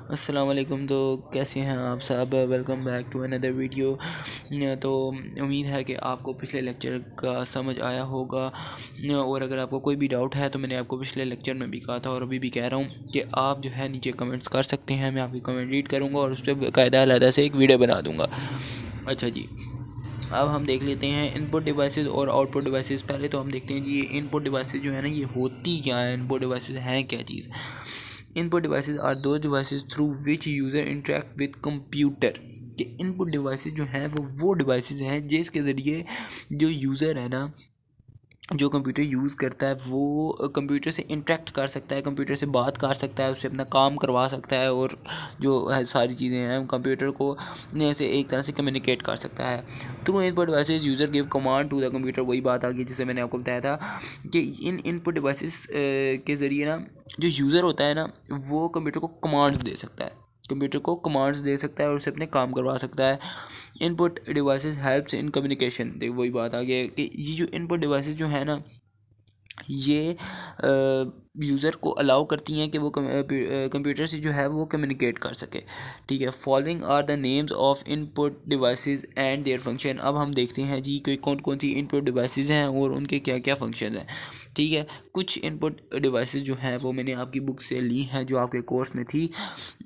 अस्सलाम वालेकुम। तो कैसे हैं आप सब? Welcome back to another video. तो उम्मीद है कि आपको पिछले लेक्चर का समझ आया होगा, और अगर आपको कोई भी डाउट है तो मैंने आपको पिछले लेक्चर में भी कहा था और अभी भी कह रहा हूँ कि आप जो है नीचे कमेंट्स कर सकते हैं। मैं आपके कमेंट रीड करूँगा और उस पर बाकायदा अलहदा से एक वीडियो बना दूँगा। अच्छा जी, अब हम देख लेते हैं इनपुट डिवाइसेस और आउटपुट डिवाइसेस। पहले तो हम देखते हैं जी, ये इनपुट डिवाइसेस जो है ना, ये होती क्या है? इनपुट डिवाइसेस हैं क्या चीज़? इनपुट डिवाइसेस आर दो devices through which user interact with computer. कि इनपुट डिवाइसेस जो हैं वो डिवाइसेस हैं जिसके ज़रिए जो यूज़र है ना, जो कंप्यूटर यूज़ करता है वो कंप्यूटर से इंटरेक्ट कर सकता है, कंप्यूटर से बात कर सकता है, उससे अपना काम करवा सकता है, और जो है सारी चीज़ें हैं कंप्यूटर को से एक तरह से कम्युनिकेट कर सकता है through input devices. User give command to the computer. वही बात आ गई जिसे मैंने आपको बताया था कि इन इनपुट डिवाइसेस के ज़रिए ना, जो यूज़र होता है ना, वो कंप्यूटर को कमांड्स दे सकता है, कंप्यूटर को कमांड्स दे सकता है और उससे अपने काम करवा सकता है। Input devices helps in communication. देख वही बात आ गई कि ये जो इनपुट डिवाइसेस जो है ना, ये यूज़र को अलाउ करती हैं कि वो कंप्यूटर से जो है वो कम्युनिकेट कर सके। ठीक है, following are the names of input devices and their function. अब हम देखते हैं जी कि कौन कौन सी इनपुट डिवाइसेस हैं और उनके क्या क्या फंक्शन हैं। ठीक है, कुछ इनपुट डिवाइसेस जो हैं वो मैंने आपकी बुक से ली हैं जो आपके कोर्स में थी,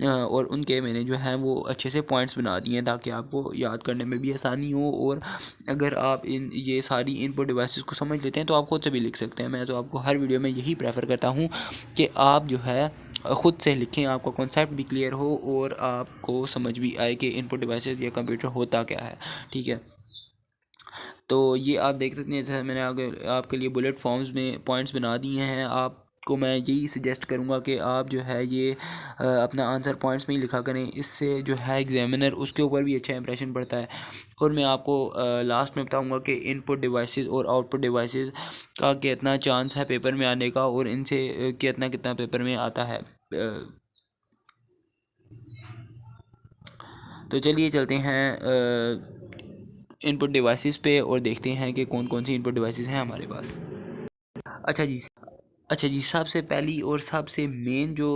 और उनके मैंने जो है वो अच्छे से पॉइंट्स बना दिए हैं ताकि आपको याद करने में भी आसानी हो। और अगर आप ये सारी इनपुट डिवाइसेस को समझ लेते हैं तो आप खुद से भी लिख सकते हैं। मैं तो आपको हर वीडियो में यही प्रेफर करता हूँ कि आप जो है ख़ुद से लिखें, आपका कॉन्सेप्ट भी क्लियर हो और आपको समझ भी आए कि इनपुट डिवाइसेस या कंप्यूटर होता क्या है। ठीक है, तो ये आप देख सकते हैं, जैसे मैंने आपके लिए बुलेट फॉर्म्स में पॉइंट्स बना दिए हैं। आपको मैं यही सजेस्ट करूँगा कि आप जो है ये अपना आंसर पॉइंट्स में ही लिखा करें। इससे जो है एग्जामिनर उसके ऊपर भी अच्छा इंप्रेशन पड़ता है। और मैं आपको लास्ट में बताऊँगा कि इनपुट डिवाइसेस और आउटपुट डिवाइसेस का कितना चांस है पेपर में आने का, और इनसे कितना कितना पेपर में आता है। तो चलिए चलते हैं इनपुट डिवाइसेस पे और देखते हैं कि कौन कौन सी इनपुट डिवाइसेस हैं हमारे पास। अच्छा जी, अच्छा जी, सबसे पहली और सबसे मेन जो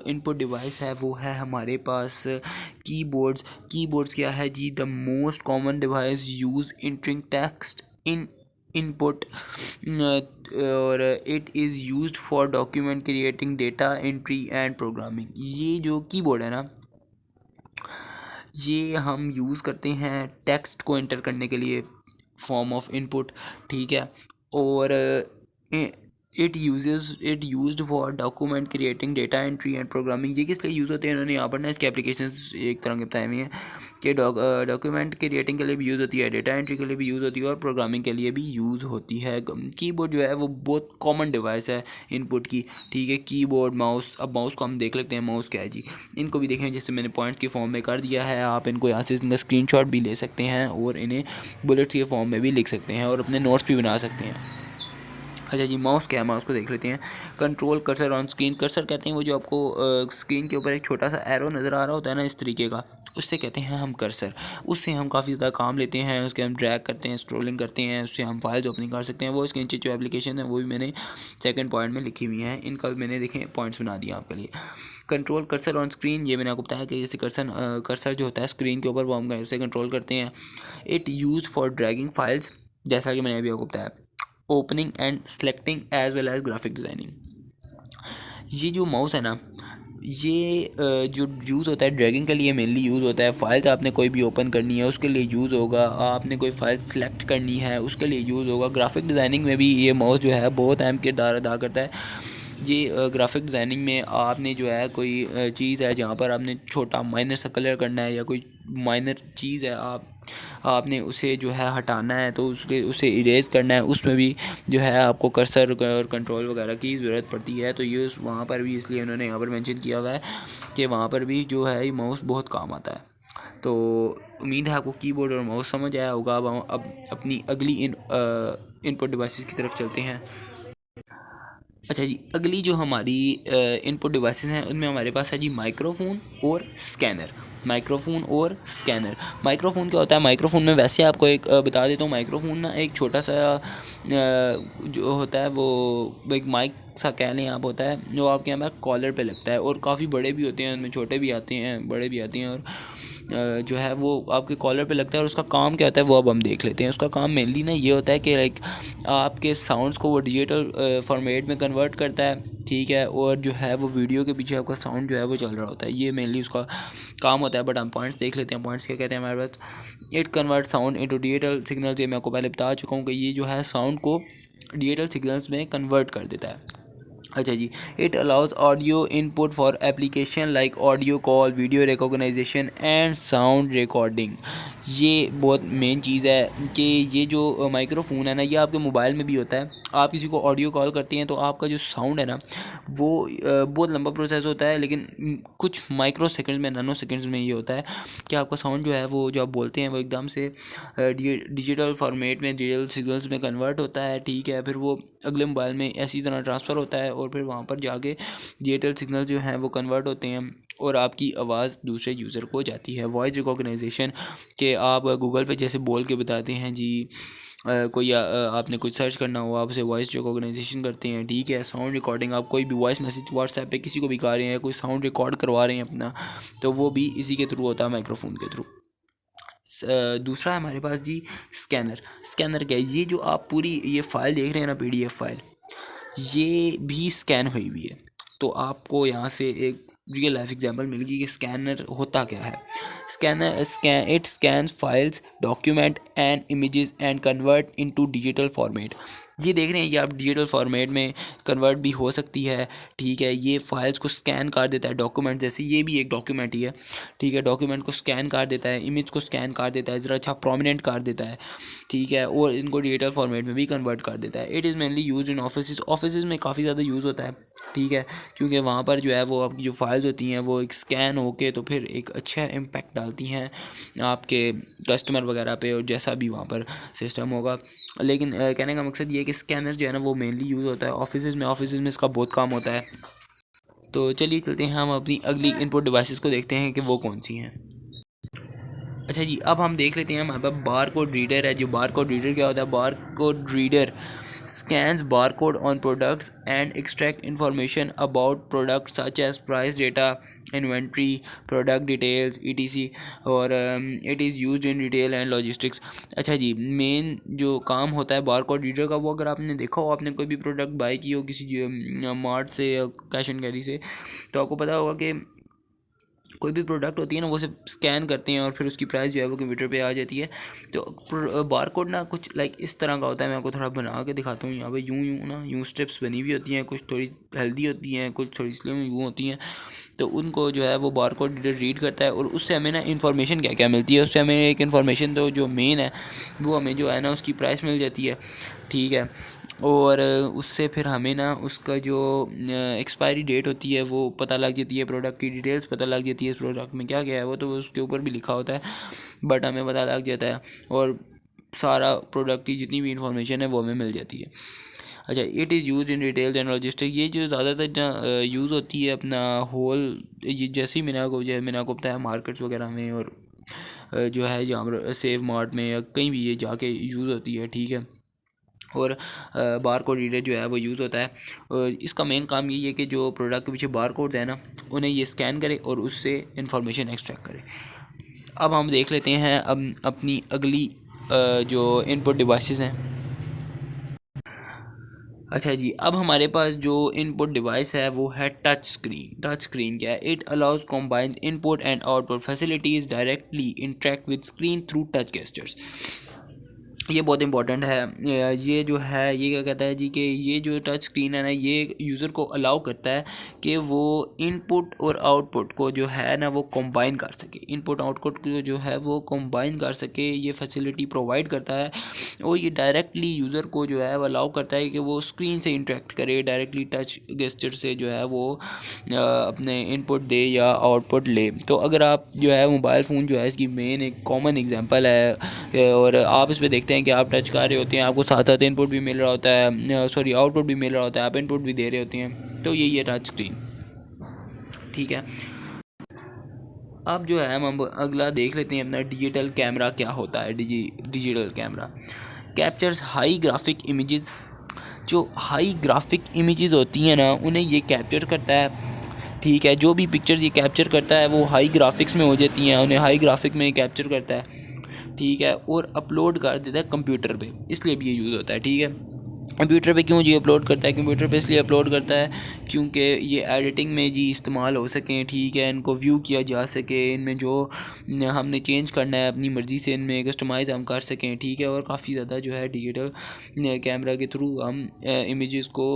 इनपुट डिवाइस है वो है हमारे पास कीबोर्ड्स। कीबोर्ड्स क्या है जी? The most common device use entering text in input, और it is used for document creating, data entry and programming. ये जो कीबोर्ड है ना, ये हम यूज़ करते हैं टेक्स्ट को एंटर करने के लिए, फॉर्म ऑफ इनपुट। ठीक है, और it used for document creating, data entry and programming. ये किस लिए यूज़ होते हैं इन्होंने यहाँ पर ना इसके एप्लीकेशन एक तरह के बताए हुए हैं कि डॉक्यूमेंट क्रिएटिंग के लिए भी यूज़ होती है, डेटा एंट्री के लिए भी यूज़ होती है और प्रोग्रामिंग के लिए भी यूज़ होती है। कीबोर्ड जो है वो बहुत कॉमन डिवाइस है इनपुट की। ठीक है, कीबोर्ड, माउस। अब माउस को हम देख लेते हैं, माउस क्या है जी? इनको भी देखें, जैसे मैंने पॉइंट्स की फॉर्म में कर दिया है। आप इनको यहाँ से इनका स्क्रीनशॉट भी ले सकते हैं और इन्हें बुलेट्स के फॉर्म में भी लिख सकते हैं और अपने नोट्स भी बना सकते हैं। अच्छा जी, माउस क्या है? माउस को देख लेते हैं। Control cursor on screen. Cursor कहते हैं वो जो आपको स्क्रीन के ऊपर एक छोटा सा एरो नज़र आ रहा होता है ना, इस तरीके का, उससे कहते हैं हम कर्सर। उससे हम काफ़ी ज़्यादा काम लेते हैं, उसके हम ड्रैग करते हैं, स्क्रोलिंग करते हैं, उससे हम फाइल्स ओपनिंग कर सकते हैं। वो इसके नीचे जो एप्लीकेशन है वो भी मैंने सेकंड पॉइंट में लिखी हुई हैं, इनका भी मैंने देखें पॉइंट्स बना दिया आपके लिए। कंट्रोल कर्सर ऑन स्क्रीन, ये मैंने आपको बताया कि जैसे कर्सर जो होता है स्क्रीन के ऊपर वो हम ऐसे कंट्रोल करते हैं। It use for dragging files, जैसा कि मैंने अभी आपको बताया, opening and selecting as well as graphic designing. ये जो माउस है ना, ये जो यूज़ होता है ड्रैगिंग के लिए मेनली यूज़ होता है। फाइल्स आपने कोई भी ओपन करनी है उसके लिए यूज़ होगा, आपने कोई फाइल सेलेक्ट करनी है उसके लिए यूज़ होगा। ग्राफिक डिज़ाइनिंग में भी ये माउस जो है बहुत अहम किरदार अदा करता है। ये ग्राफिक डिज़ाइनिंग में आपने जो है कोई चीज़ है जहाँ पर आपने छोटा माइनर सा कलर करना है या कोई माइनर चीज़ है, आपने उसे जो है हटाना है तो उसे इरेज़ करना है, उसमें भी जो है आपको कर्सर और कंट्रोल वगैरह की ज़रूरत पड़ती है। तो ये वहाँ पर भी इसलिए उन्होंने यहाँ पर मेंशन किया हुआ है कि वहाँ पर भी जो है ये माउस बहुत काम आता है। तो उम्मीद है आपको कीबोर्ड और माउस समझ आया होगा। अब अपनी अगली इनपुट डिवाइसेस की तरफ चलते हैं। अच्छा जी, अगली जो हमारी इनपुट डिवाइसेस हैं उनमें हमारे पास है जी माइक्रोफोन और स्कैनर। माइक्रोफोन और स्कैनर। माइक्रोफोन क्या होता है? माइक्रोफोन में वैसे आपको एक बता देता हूँ। माइक्रोफोन ना एक छोटा सा जो होता है वो एक माइक सा कह लें आप होता है जो आपके हमारे कॉलर पे लगता है, और काफ़ी बड़े भी होते हैं, उनमें छोटे भी आते हैं, बड़े भी आते हैं, और जो है वो आपके कॉलर पे लगता है। और उसका काम क्या होता है वो अब हम देख लेते हैं। उसका काम मेनली ना ये होता है कि लाइक आपके साउंड्स को वो डिजिटल फॉर्मेट में कन्वर्ट करता है, ठीक है, और जो है वो वीडियो के पीछे आपका साउंड जो है वो चल रहा होता है, ये मेनली उसका काम होता है। बट हम पॉइंट्स देख लेते हैं, पॉइंट्स क्या कहते हैं हमारे पास। It convert sound into digital signals, ये मैं आपको पहले बता चुका हूँ कि ये जो है साउंड को डिजिटल सिग्नल्स में कन्वर्ट कर देता है। अच्छा जी, it allows audio input for application like audio call, video recognization and sound recording. ये बहुत मेन चीज़ है कि ये जो माइक्रोफोन है ना, ये आपके मोबाइल में भी होता है। आप किसी को ऑडियो कॉल करते हैं तो आपका जो साउंड है ना वो बहुत लंबा प्रोसेस होता है, लेकिन कुछ माइक्रो सेकंड्स में, नैनो सेकंड्स में ये होता है कि आपका साउंड जो है वो जो आप बोलते हैं वो एकदम से डिजिटल फॉर्मेट में, डिजिटल सिग्नल्स में कन्वर्ट होता है, ठीक है। फिर वो अगले मोबाइल में ऐसी तरह ट्रांसफ़र होता है, और फिर वहाँ पर जाके डिजिटल सिग्नल जो हैं वो कन्वर्ट होते हैं, और आपकी आवाज़ दूसरे यूज़र को जाती है। वॉइस रिकॉग्नाइजेशन के आप गूगल पे जैसे बोल के बताते हैं जी, कोई आपने कुछ सर्च करना हो, आप उसे वॉइस रिकॉग्नाइजेशन करते हैं, ठीक है। साउंड रिकॉर्डिंग, आप कोई भी वॉइस मैसेज व्हाट्सएप पे किसी को भी कर रहे हैं, कोई साउंड रिकॉर्ड करवा रहे हैं अपना, तो वो भी इसी के थ्रू होता है, माइक्रोफोन के थ्रू। दूसरा है हमारे पास जी स्कैनर। स्कैनर क्या है? ये जो आप पूरी ये फ़ाइल देख रहे हैं ना, पीडीएफ फाइल, ये भी स्कैन हुई हुई है। तो आपको यहाँ से एक रियल लाइफ एग्जांपल मिल गई कि स्कैनर होता क्या है। It scan files, document and images and convert into digital format. ये देख रहे हैं, ये आप डिजिटल फॉर्मेट में कन्वर्ट भी हो सकती है, ठीक है। ये फाइल्स को स्कैन कर देता है, डॉक्यूमेंट जैसे ये भी एक डॉक्यूमेंट ही है, ठीक है। डॉक्यूमेंट को स्कैन कर देता है, इमेज को स्कैन कर देता है, ज़रा अच्छा प्रोमिनेंट कर देता है, ठीक है, और इनको डिजिटल फॉर्मेट में भी कन्वर्ट कर देता है। It is mainly use in office में काफ़ी ज़्यादा यूज़ होता है, ठीक है, क्योंकि वहाँ पर जो है वो आपकी जो फाइल्स होती हैं वो एक स्कैन होके तो फिर एक अच्छा इम्पैक्ट डालती हैं आपके कस्टमर वगैरह पे, और जैसा भी वहाँ पर सिस्टम होगा। लेकिन कहने का मकसद ये है कि स्कैनर जो है ना वो मेनली यूज़ होता है ऑफिस में इसका बहुत काम होता है। तो चलिए चलते हैं, हम अपनी अगली इनपुट डिवाइसेस को देखते हैं कि वो कौन सी हैं। अच्छा जी, अब हम देख लेते हैं, हमारे पास बार कोड रीडर है। जो बार कोड रीडर क्या होता है? Bar code reader scans bar code on products and extract information about product such as price, data, inventory, product details ETC, और it is used in retail and logistics. अच्छा जी, main जो काम होता है बार कोड रीडर का, वो अगर आपने देखा हो, आपने कोई भी प्रोडक्ट बाई की हो किसी मार्ट से या कैश एंड कैरी से, तो आपको पता होगा कि कोई भी प्रोडक्ट होती है ना वो सिर्फ स्कैन करते हैं और फिर उसकी प्राइस जो है वो कंप्यूटर पे आ जाती है। तो बार कोड ना कुछ लाइक इस तरह का होता है। मैं आपको थोड़ा बना के दिखाता हूँ। यहाँ पे यूँ स्ट्रिप्स बनी हुई होती हैं, कुछ थोड़ी हेल्दी होती हैं, कुछ थोड़ी स्लिम यूँ होती हैं। तो उनको जो है वो बार कोड रीड करता है, और उससे हमें ना इन्फॉर्मेशन क्या क्या मिलती है। उससे हमें एक इन्फॉर्मेशन तो जो मेन है वो हमें जो है ना उसकी प्राइस मिल जाती है, ठीक है। और उससे फिर हमें ना उसका जो एक्सपायरी डेट होती है वो पता लग जाती है, प्रोडक्ट की डिटेल्स पता लग जाती है, इस प्रोडक्ट में क्या क्या है वो तो उसके ऊपर भी लिखा होता है, बट हमें पता लग जाता है, और सारा प्रोडक्ट की जितनी भी इंफॉर्मेशन है वो हमें मिल जाती है। अच्छा, it is use in retail and logistic. ये जो ज़्यादातर यूज़ होती है अपना होल, ये जैसे ही मैंने आपको बताया मार्केट्स वगैरह में, और जो है जहाँ सेव मार्ट में या कहीं भी ये जाके यूज़ होती है, ठीक है। और बार कोड रीडर जो है वो यूज़ होता है, और इसका मेन काम यही है कि जो प्रोडक्ट के पीछे बार कोड्स हैं ना उन्हें ये स्कैन करे और उससे इंफॉर्मेशन एक्सट्रैक्ट करे। अब हम देख लेते हैं अब अपनी अगली जो इनपुट डिवाइसेस हैं। अच्छा जी, अब हमारे पास जो इनपुट डिवाइस है वो है टच स्क्रीन। टच स्क्रीन क्या है? It allows combined input and output facilities directly interact with screen through touch gestures. ये बहुत इंपॉर्टेंट है। ये जो है ये क्या कहता है जी कि ये जो टच स्क्रीन है ना ये यूज़र को अलाउ करता है कि वो इनपुट और आउटपुट को जो है ना वो कंबाइन कर सके। इनपुट आउटपुट को जो है वो कंबाइन कर सके, ये फैसिलिटी प्रोवाइड करता है। और ये डायरेक्टली यूज़र को जो है वो अलाउ करता है कि वो स्क्रीन से इंटरेक्ट करे, डायरेक्टली टच गेस्चर से जो है वो अपने इनपुट दे या आउटपुट ले। तो अगर आप जो है मोबाइल फ़ोन जो है इसकी मेन एक कॉमन एग्जांपल है, और आप इस पर देखते हैं कि आप टच कर रहे होते हैं, आपको साथ साथ इनपुट भी मिल रहा होता है, सॉरी आउटपुट भी मिल रहा होता है, आप इनपुट भी दे रहे होते हैं। तो यही है टच स्क्रीन, ठीक है। अब जो है हम अगला देख लेते हैं अपना डिजिटल कैमरा क्या होता है। Digital camera captures high graphic images जो हाई ग्राफिक इमेजेस होती हैं ना उन्हें ये कैप्चर करता है। ठीक है, जो भी पिक्चर्स ये कैप्चर करता है वो हाई ग्राफिक्स में हो जाती हैं, उन्हें हाई ग्राफिक में कैप्चर करता है। ठीक है, और अपलोड कर देता है कंप्यूटर पे, इसलिए भी ये यूज़ होता है। ठीक है, कंप्यूटर पे क्यों जी अपलोड करता है? कंप्यूटर पे इसलिए अपलोड करता है क्योंकि ये एडिटिंग में जी इस्तेमाल हो सकें। ठीक है, इनको व्यू किया जा सके, इनमें जो हमने चेंज करना है अपनी मर्ज़ी से इनमें कस्टमाइज़ हम कर सकें। ठीक है, और काफ़ी ज़्यादा जो है डिजिटल कैमरा के थ्रू हम इमेजेस को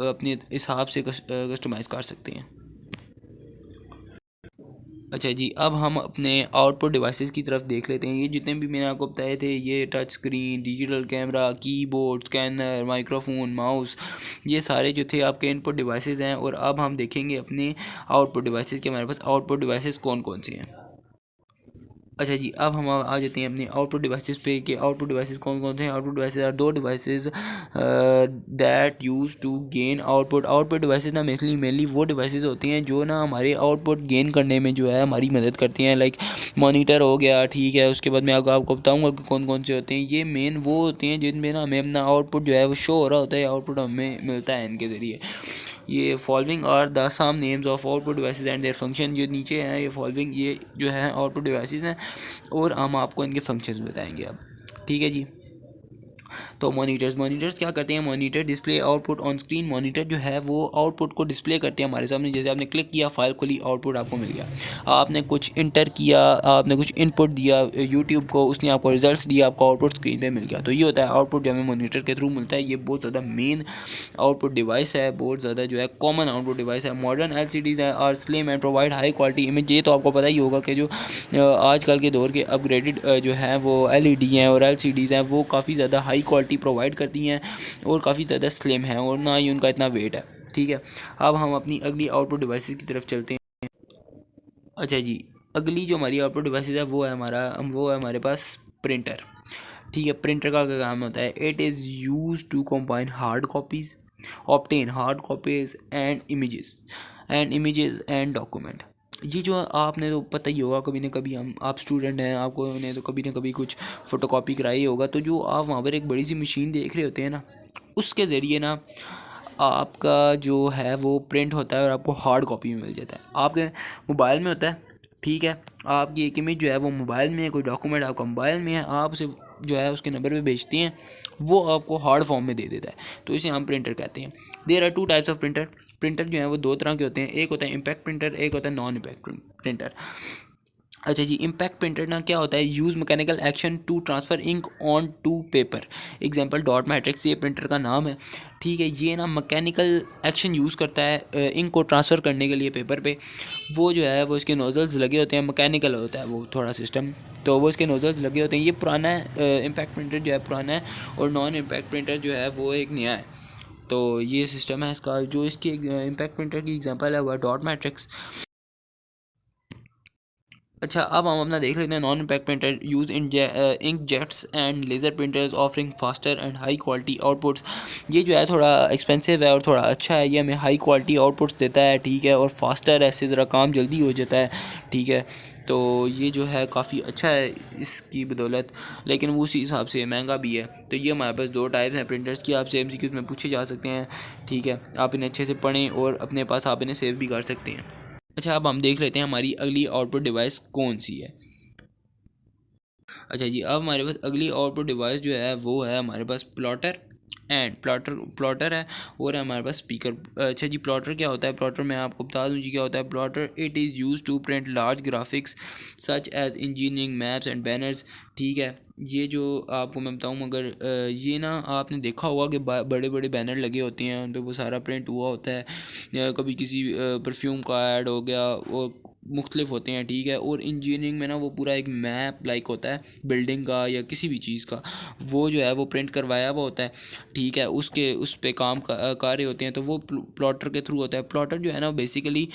अपने हिसाब से कस्टमाइज़ कर सकते हैं। अच्छा जी, अब हम अपने आउटपुट डिवाइसेस की तरफ देख लेते हैं। ये जितने भी मैंने आपको बताए थे, ये touch screen, digital camera, keyboard, scanner, microphone, mouse, ये सारे जो थे आपके इनपुट डिवाइसेस हैं। और अब हम देखेंगे अपने आउटपुट डिवाइसेस के हमारे पास आउटपुट डिवाइसेस कौन कौन से हैं। अच्छा जी, अब हम आ जाते हैं अपने आउटपुट डिवाइसेस पे कि आउटपुट डिवाइसेस कौन कौन से हैं। आउटपुट डिवाइसेस आर दो devices that use to gain output. Output devices ना मेनली वो डिवाइसेस होती हैं जो ना हमारे आउटपुट गेन करने में जो है हमारी मदद करती हैं। लाइक मॉनिटर हो गया। ठीक है, उसके बाद मैं आपको बताऊँगा कि कौन कौन से होते हैं। ये मेन वो होते हैं जिनमें ना हमें अपना आउटपुट जो है वो शो हो रहा होता है, आउटपुट हमें मिलता है इनके ज़रिए। ये following are the some names of output devices and their function. जो नीचे हैं ये फॉलोइंग, ये जो है आउटपुट डिवाइसेस हैं और हम आपको इनके फंक्शंस बताएंगे अब। ठीक है जी, तो मॉनिटर्स क्या करते हैं? Monitor display output on screen. Monitor जो है वो आउटपुट को डिस्प्ले करते हैं हमारे सामने। जैसे आपने क्लिक किया, फाइल खुली, आउटपुट आपको मिल गया। आपने कुछ इंटर किया, आपने कुछ इनपुट दिया यूट्यूब को, उसने आपको रिजल्ट्स दिया, आपको आउटपुट स्क्रीन पे मिल गया। तो ये होता है आउटपुट जो हमें मॉनिटर के थ्रू मिलता है। ये बहुत ज़्यादा मेन आउटपुट डिवाइस है, बहुत ज़्यादा जो है कॉमन आउटपुट डिवाइस है। मॉडर्न LCDs है are slim and provide high quality image. ये तो आपको पता ही होगा कि जो आजकल के दौर के अपग्रेडेड जो है वो LED हैं और LCDs हैं, वो काफ़ी ज़्यादा हाई क्वालिटी प्रोवाइड करती हैं और काफ़ी ज़्यादा स्लिम है और ना ही उनका इतना वेट है। ठीक है, अब हम अपनी अगली आउटपुट डिवाइसेस की तरफ चलते हैं। अच्छा जी, अगली जो हमारी आउटपुट डिवाइसेस है वो है हमारे पास प्रिंटर। ठीक है, प्रिंटर का क्या काम होता है? It is use to combine hard copies, obtain hard copies and images and document. ये जो आपने तो पता ही होगा, कभी ना कभी आप स्टूडेंट हैं, आपको ने तो कभी ना कभी कुछ फ़ोटोकॉपी कराई होगा। तो जो आप वहाँ पर एक बड़ी सी मशीन देख रहे होते हैं ना, उसके ज़रिए ना आपका जो है वो प्रिंट होता है और आपको हार्ड कॉपी में मिल जाता है। आपके मोबाइल में होता है। ठीक है, आपकी एक इमेज जो है वो मोबाइल में है, कोई डॉक्यूमेंट आपका मोबाइल में है, आप उसे जो है उसके नंबर पे भेजते हैं, वो आपको हार्ड फॉर्म में दे देता है। तो इसे हम प्रिंटर कहते हैं। There are two types of printer. Printer जो है वो दो तरह के होते हैं। एक होता है इम्पैक्ट प्रिंटर, एक होता है नॉन इम्पैक्ट प्रिंटर। अच्छा जी, इम्पैक्ट प्रिंटर ना क्या होता है? Use mechanical action to transfer ink on to paper. Example dot matrix, ये प्रिंटर का नाम है। ठीक है, ये ना मैकेनिकल एक्शन यूज़ करता है इंक को ट्रांसफ़र करने के लिए पेपर पे। वो जो है वो इसके नोजल्स लगे होते हैं, मैकेनिकल होता है वो थोड़ा सिस्टम, तो वो इसके नोजल्स लगे होते हैं। ये पुराना है, इम्पैक्ट प्रिंटर जो है पुराना है और नॉन इम्पैक्ट प्रिंटर जो है वो एक नया है। तो ये सिस्टम है इसका। जो इसकी इम्पैक्ट प्रिंटर की एग्जांपल है वह डॉट मैट्रिक्स। अच्छा, अब हम अपना देख लेते हैं non impact printer use in ink jets and laser printers offering faster and high quality outputs. ये जो है थोड़ा एक्सपेंसिव है और थोड़ा अच्छा है। ये हमें हाई क्वालिटी आउटपुट्स देता है। ठीक है, और फास्टर, ऐसे ज़रा काम जल्दी हो जाता है। ठीक है, तो ये जो है काफ़ी अच्छा है इसकी बदौलत, लेकिन वो उसी हिसाब से महंगा भी है। तो ये हमारे पास दो टाइप हैं प्रिंटर्स की, आपसे MCQs में पूछे जा सकते हैं। ठीक है, आप इन्हें अच्छे से पढ़ें और अपने पास आप इन्हें सेव भी कर सकते हैं। अच्छा, अब हम देख लेते हैं हमारी अगली आउटपुट डिवाइस कौन सी है। अच्छा जी, अब हमारे पास अगली आउटपुट डिवाइस जो है वो है हमारे पास प्लॉटर एंड प्लॉटर है और है हमारे पास स्पीकर। अच्छा जी, प्लॉटर क्या होता है? प्लॉटर मैं आपको बता दूं जी क्या होता है। Plotter it is use to print large graphics such as engineering maps and banners. ठीक है, ये जो आपको मैं बताऊं, मगर ये ना आपने देखा होगा कि बड़े बड़े बैनर लगे होते हैं, उन पर वो सारा प्रिंट हुआ होता है। कभी किसी परफ्यूम का ऐड हो गया, वो मुख्तलिफ होते हैं। ठीक है, और इंजीनियरिंग में ना वो पूरा एक मैप लाइक होता है बिल्डिंग का या किसी भी चीज़ का, वो जो है वो प्रिंट करवाया हुआ होता है। ठीक है, उसके उस पे काम कर रहे होते हैं, तो वो प्लॉटर के थ्रू होता है। प्लॉटर जो है ना बेसिकली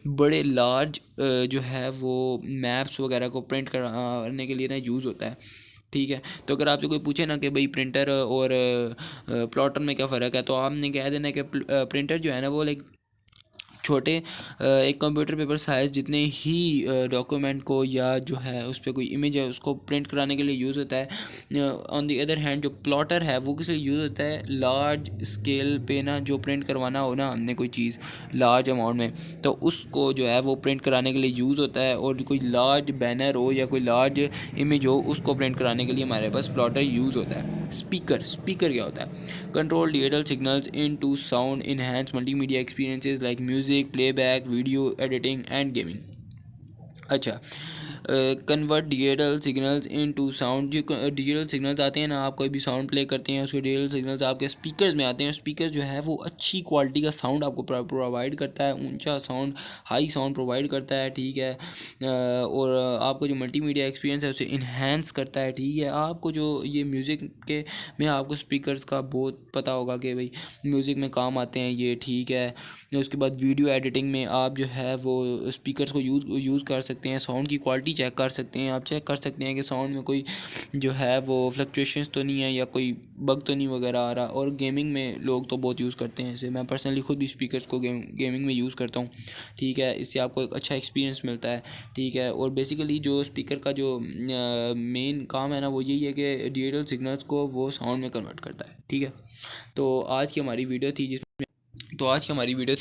बड़े लार्ज जो है वो मैप्स वगैरह को प्रिंट करने के लिए ना यूज़ होता है। ठीक है, तो अगर आपसे कोई पूछे ना कि भाई प्रिंटर और प्लॉटर में क्या फ़र्क है, तो आपने कह देना कि प्रिंटर जो है ना वो लाइक छोटे एक कंप्यूटर पेपर साइज़ जितने ही डॉक्यूमेंट को या जो है उस पर कोई इमेज है उसको प्रिंट कराने के लिए यूज़ होता है। ऑन दी अदर हैंड जो प्लॉटर है वो किस लिए यूज़ होता है, लार्ज स्केल पे ना जो प्रिंट करवाना हो ना हमने कोई चीज़ लार्ज अमाउंट में, तो उसको जो है वो प्रिंट कराने के लिए यूज़ होता है। और कोई लार्ज बैनर हो या कोई लार्ज इमेज हो उसको प्रिंट कराने के लिए हमारे पास प्लॉटर यूज़ होता है। स्पीकर क्या होता है, control digital signals in to sound, enhance multimedia experiences like music playback, video editing and gaming. अच्छा, convert digital signals in to sound. जो डिजिटल सिग्नल्स आते हैं ना, आप कोई भी साउंड प्ले करते हैं उसके डिजिटल सिग्नल्स आपके स्पीकर्स में आते हैं। स्पीकर जो है वो अच्छी क्वालिटी का साउंड आपको प्रोवाइड करता है, ऊंचा साउंड, हाई साउंड प्रोवाइड करता है, ठीक है। और आपको जो मल्टीमीडिया एक्सपीरियंस है उसे इन्हेंस करता है, ठीक है। आपको जो ये म्यूज़िक के में आपको स्पीकर्स का बहुत पता होगा कि भाई म्यूज़िक में काम आते हैं ये, ठीक है। उसके बाद वीडियो एडिटिंग में आप जो है वो स्पीकर्स को यूज़ कर सकते हैं, साउंड की क्वालिटी चेक कर सकते हैं। आप चेक कर सकते हैं कि साउंड में कोई जो है वो फ्लक्चुएशंस तो नहीं है या कोई बग तो नहीं वगैरह आ रहा। और गेमिंग में लोग तो बहुत यूज़ करते हैं इसे, मैं पर्सनली खुद भी स्पीकर्स को गेमिंग में यूज़ करता हूँ, ठीक है। इससे आपको एक अच्छा एक्सपीरियंस मिलता है, ठीक है। और बेसिकली जो स्पीकर का जो मेन काम है ना वो यही है कि डिजिटल सिग्नल्स को वो साउंड में कन्वर्ट करता है, ठीक है। तो आज की हमारी वीडियो थी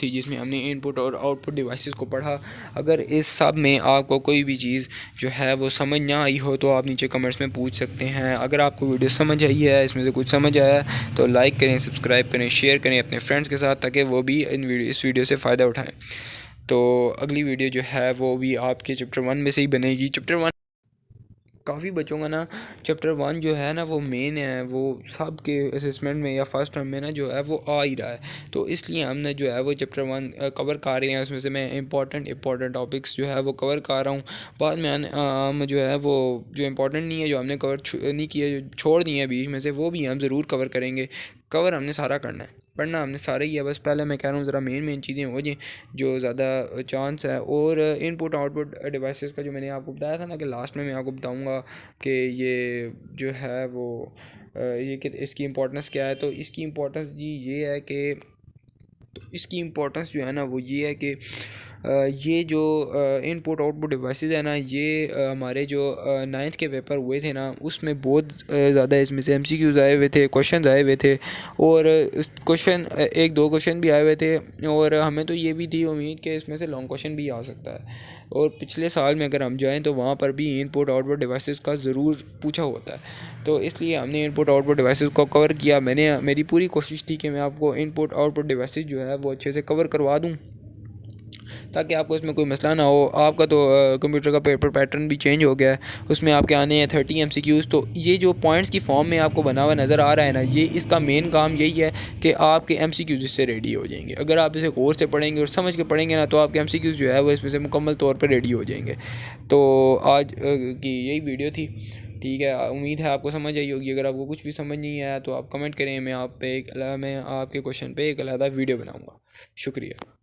जिसमें हमने इनपुट और आउटपुट डिवाइसेस को पढ़ा। अगर इस सब में आपको कोई भी चीज़ जो है वो समझ ना आई हो तो आप नीचे कमेंट्स में पूछ सकते हैं। अगर आपको वीडियो समझ आई है, इसमें से कुछ समझ आया तो लाइक करें, सब्सक्राइब करें, शेयर करें अपने फ्रेंड्स के साथ ताकि वो भी इस वीडियो से फ़ायदा उठाएँ। तो अगली वीडियो जो है वो भी आपके चैप्टर 1 में से ही बनेगी। चैप्टर 1 काफ़ी बच्चों का ना चैप्टर 1 जो है ना वो मेन है, वो सब के असेसमेंट में या फर्स्ट टर्म में ना जो है वो आ ही रहा है। तो इसलिए हमने जो है वो चैप्टर 1 कवर कर रहे हैं। उसमें से मैं इंपॉर्टेंट टॉपिक्स जो है वो कवर कर रहा हूँ। बाद में हम जो है वो जो इंपॉर्टेंट नहीं है, जो हमने कवर नहीं किया, जो छोड़ दिए हैं बीच में से, वो भी हम ज़रूर कवर करेंगे। कवर हमने सारा करना है, पढ़ना हमने सारा ही है। बस पहले मैं कह रहा हूँ ज़रा मेन चीज़ें हो जाएँ जो ज़्यादा चांस है। और इनपुट आउटपुट डिवाइसेस का जो मैंने आपको बताया था ना कि लास्ट में मैं आपको बताऊँगा कि ये जो है वो ये कि इसकी इम्पोर्टेंस क्या है। तो इसकी इम्पोर्टेंस जी ये है कि इसकी इम्पोर्टेंस जो है ना वो ये है कि ये जो इनपुट आउटपुट डिवाइसेस है ना, ये हमारे जो 9th के पेपर हुए थे ना उसमें बहुत ज़्यादा इसमें से MCQs आए हुए थे, क्वेश्चन आए हुए थे। और इस क्वेश्चन 1-2 क्वेश्चन भी आए हुए थे। और हमें तो ये भी थी उम्मीद कि इसमें से लॉन्ग क्वेश्चन भी आ सकता है। और पिछले साल में अगर हम जाएँ तो वहाँ पर भी इनपुट आउटपुट डिवाइसेस का ज़रूर पूछा होता है। तो इसलिए हमने इनपुट आउटपुट डिवाइसेस को कवर किया। मेरी पूरी कोशिश थी कि मैं आपको इनपुट आउटपुट डिवाइसेस जो है वो अच्छे से कवर करवा दूँ ताकि आपको इसमें कोई मसला ना हो। आपका तो कंप्यूटर का पेपर पैटर्न भी चेंज हो गया है, उसमें आपके आने हैं 30 MCQs। तो ये जो पॉइंट्स की फॉर्म में आपको बना हुआ नज़र आ रहा है ना, ये इसका मेन काम यही है कि आपके MCQs इससे रेडी हो जाएंगे। अगर आप इसे गौर से पढ़ेंगे और समझ के पढ़ेंगे ना तो आपके MCQs जो है वो इसमें से मुकम्मल तौर पर रेडी हो जाएंगे। तो आज की यही वीडियो थी, ठीक है। उम्मीद है आपको समझ आई होगी। अगर आपको कुछ भी समझ नहीं आया तो आप कमेंट करें, मैं आपके क्वेश्चन पे एक अलग वीडियो बनाऊँगा। शुक्रिया।